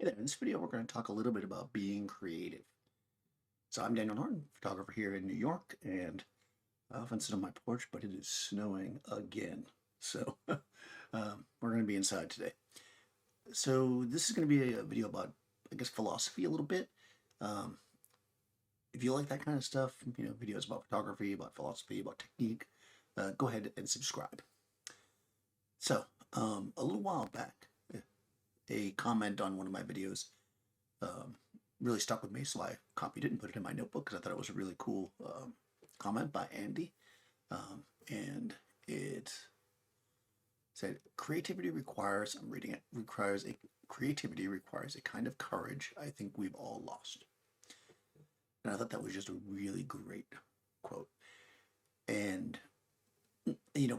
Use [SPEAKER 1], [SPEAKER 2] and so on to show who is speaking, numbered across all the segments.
[SPEAKER 1] Hey there, in this video we're going to talk a little bit about being creative. So I'm Daniel Norton, photographer here in New York, and I often sit on my porch, but it is snowing again. So we're going to be inside today. So this is going to be a video about, I guess, philosophy a little bit. Um, if you like that kind of stuff, videos about photography, about philosophy, about technique, go ahead and subscribe. So a little while back, a comment on one of my videos um, really stuck with me, so I copied it and put it in my notebook because I thought it was a really cool comment by Andy. And it said, "Creativity requires," I'm reading it, creativity requires a kind of courage I think we've all lost. And I thought that was just a really great quote. And,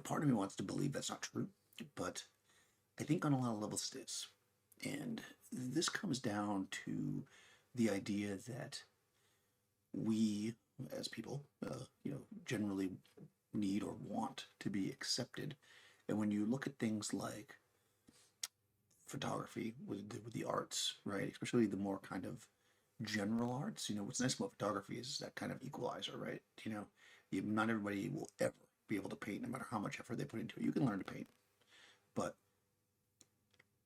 [SPEAKER 1] part of me wants to believe that's not true, but I think on a lot of levels it is. And this comes down to the idea that we, as people, generally need or want to be accepted. And when you look at things like photography with the arts, right, especially the more kind of general arts, what's nice about photography is that kind of equalizer, right? Not everybody will ever be able to paint, no matter how much effort they put into it. You can learn to paint, but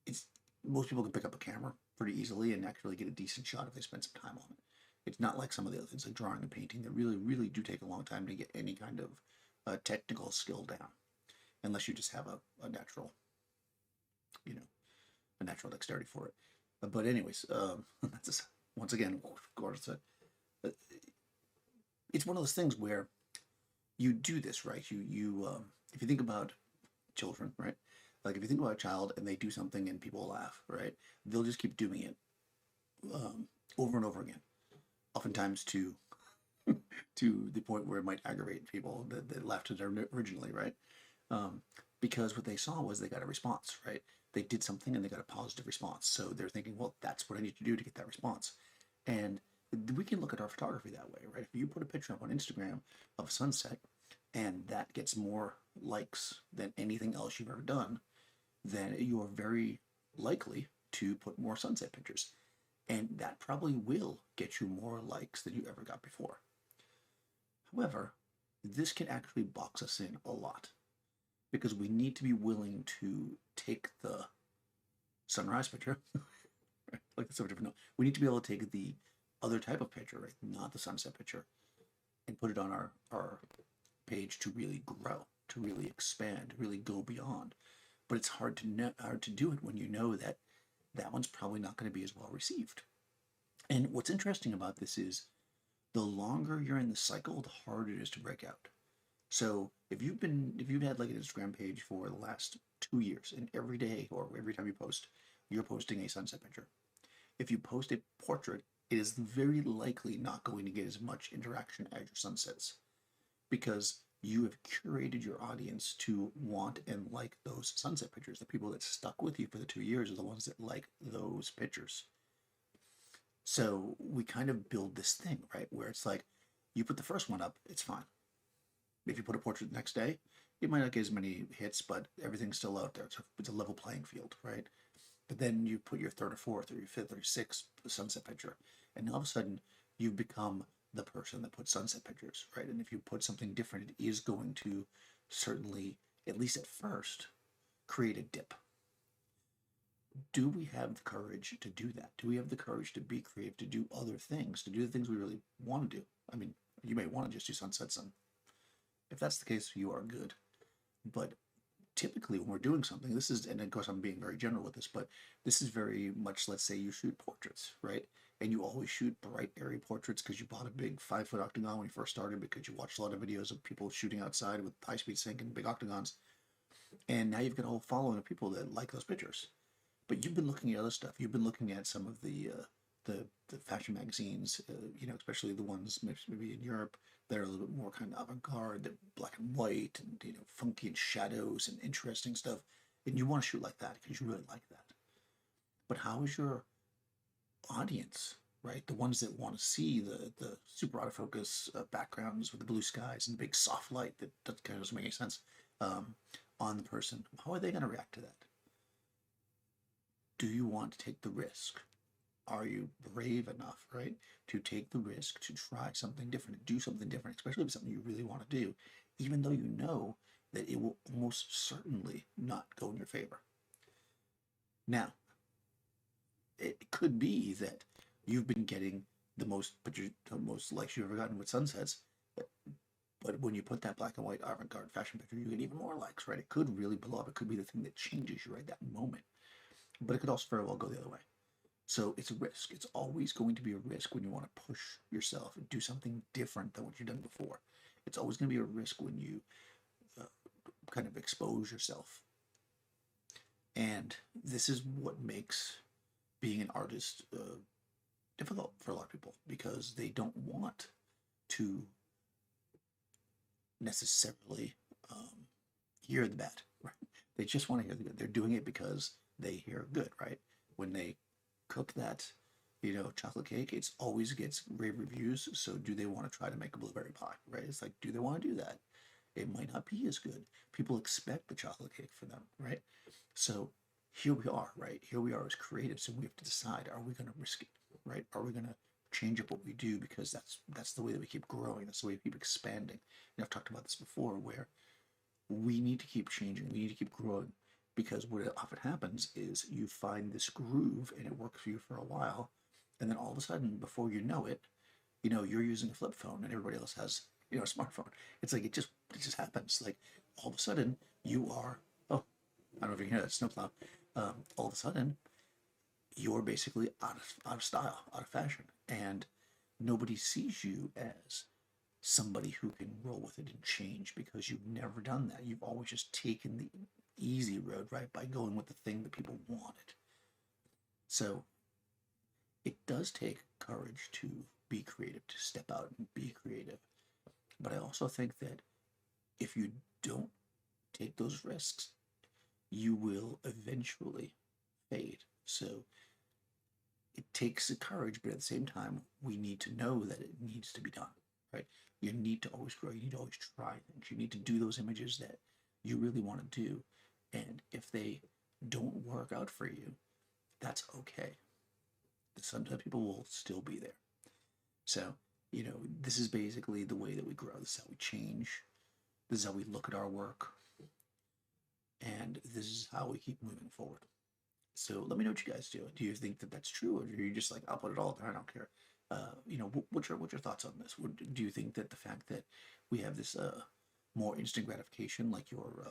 [SPEAKER 1] it's most people can pick up a camera pretty easily and actually get a decent shot if they spend some time on it. It's not like some of the other things like drawing and painting that really, really do take a long time to get any kind of technical skill down, unless you just have a natural, a natural dexterity for it. But anyways, that's just, once again, of course, it's one of those things where you do this, right? If you think about children, right? Like if you think about a child and they do something and people laugh, right? They'll just keep doing it over and over again, oftentimes to to the point where it might aggravate people that laughed at it originally, right? Because what they saw was they got a response, right? They did something and they got a positive response. So they're thinking, well, that's what I need to do to get that response. And we can look at our photography that way, right? If you put a picture up on Instagram of a sunset and that gets more likes than anything else you've ever done, then you are very likely to put more sunset pictures. And that probably will get you more likes than you ever got before. However, this can actually box us in a lot because we need to be willing to take the sunrise picture, right? Like it's so different. No, we need to be able to take the other type of picture, right? Not the sunset picture, and put it on our page to really grow, to really expand, really go beyond. But it's hard to do it when you know that that one's probably not going to be as well received. And what's interesting about this is the longer you're in the cycle, the harder it is to break out. So if you've had like an Instagram page for the last 2 years, and every day or every time you post, you're posting a sunset picture. If you post a portrait, it is very likely not going to get as much interaction as your sunsets because you have curated your audience to want and like those sunset pictures. The people that stuck with you for the 2 years are the ones that like those pictures. So we kind of build this thing, right? Where it's like you put the first one up, it's fine. If you put a portrait the next day, it might not get as many hits, but everything's still out there. It's a level playing field, right? But then you put your third or fourth or your fifth or your sixth sunset picture, and all of a sudden you've become the person that puts sunset pictures, right? And if you put something different, it is going to certainly, at least at first, create a dip. Do we have the courage to do that? Do we have the courage to be creative, to do other things, to do the things we really want to do? I mean, you may want to just do sunsets, and if that's the case, you are good. But typically when we're doing something, this is, and of course I'm being very general with this, but this is very much, let's say you shoot portraits, right? And you always shoot bright, airy portraits because you bought a big 5-foot octagon when you first started because you watched a lot of videos of people shooting outside with high-speed sync and big octagons. And now you've got a whole following of people that like those pictures. But you've been looking at other stuff. You've been looking at some of the fashion magazines, especially the ones maybe in Europe that are a little bit more kind of avant-garde, that black and white and funky and shadows and interesting stuff. And you want to shoot like that because you really like that. But how is your audience, right? The ones that want to see the super autofocus backgrounds with the blue skies and the big soft light that kind of doesn't make any sense on the person. How are they going to react to that? Do you want to take the risk are you brave enough, right, to take the risk to try something different, to do something different, especially if it's something you really want to do, even though you know that it will almost certainly not go in your favor. Now, it could be that you've been getting the most likes you've ever gotten with sunsets, but when you put that black and white avant-garde fashion picture, you get even more likes, right? It could really blow up. It could be the thing that changes you right that moment, but it could also very well go the other way. So it's a risk. It's always going to be a risk when you want to push yourself and do something different than what you've done before. It's always going to be a risk when you uh, kind of expose yourself. And this is what makes being an artist difficult for a lot of people because they don't want to necessarily hear the bad, right? They just want to hear the good. They're doing it because they hear good, right? When they cook that, chocolate cake, it's always gets rave reviews. So do they want to try to make a blueberry pie, right? It's like, do they want to do that? It might not be as good. People expect the chocolate cake for them, right? So here we are, right? Here we are as creatives, and we have to decide: are we going to risk it, right? Are we going to change up what we do because that's the way that we keep growing. That's the way we keep expanding. And I've talked about this before, where we need to keep changing. We need to keep growing because what often happens is you find this groove and it works for you for a while, and then all of a sudden, before you know it, you're using a flip phone and everybody else has a smartphone. It's like it just happens. Like all of a sudden you are, oh, I don't know if you can hear that snowplow. All of a sudden you're basically out of style, out of fashion, and nobody sees you as somebody who can roll with it and change because you've never done that. You've always just taken the easy road, right, by going with the thing that people wanted. So it does take courage to be creative, to step out and be creative. But I also think that if you don't take those risks, you will eventually fade. So it takes the courage, but at the same time, we need to know that it needs to be done, right? You need to always grow. You need to always try things. You need to do those images that you really want to do. And if they don't work out for you, that's okay. Sometimes people will still be there. So, this is basically the way that we grow. This is how we change. This is how we look at our work. And this is how we keep moving forward. So let me know what you guys do. Do you think that that's true, or are you just like, I'll put it all there, I don't care? What's your thoughts on this? Do you think that the fact that we have this more instant gratification, like your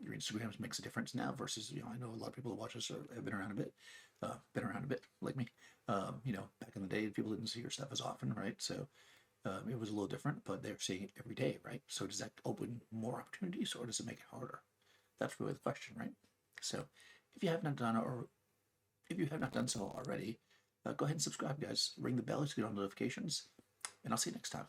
[SPEAKER 1] Instagrams, makes a difference now versus I know a lot of people who watch us have been around a bit like me. Back in the day, people didn't see your stuff as often, right? So it was a little different, but they're seeing it every day, right? So does that open more opportunities, or does it make it harder? That's really the question, right? So if you have not done or if you have not done so already, go ahead and subscribe, guys. Ring the bell to get on notifications, and I'll see you next time.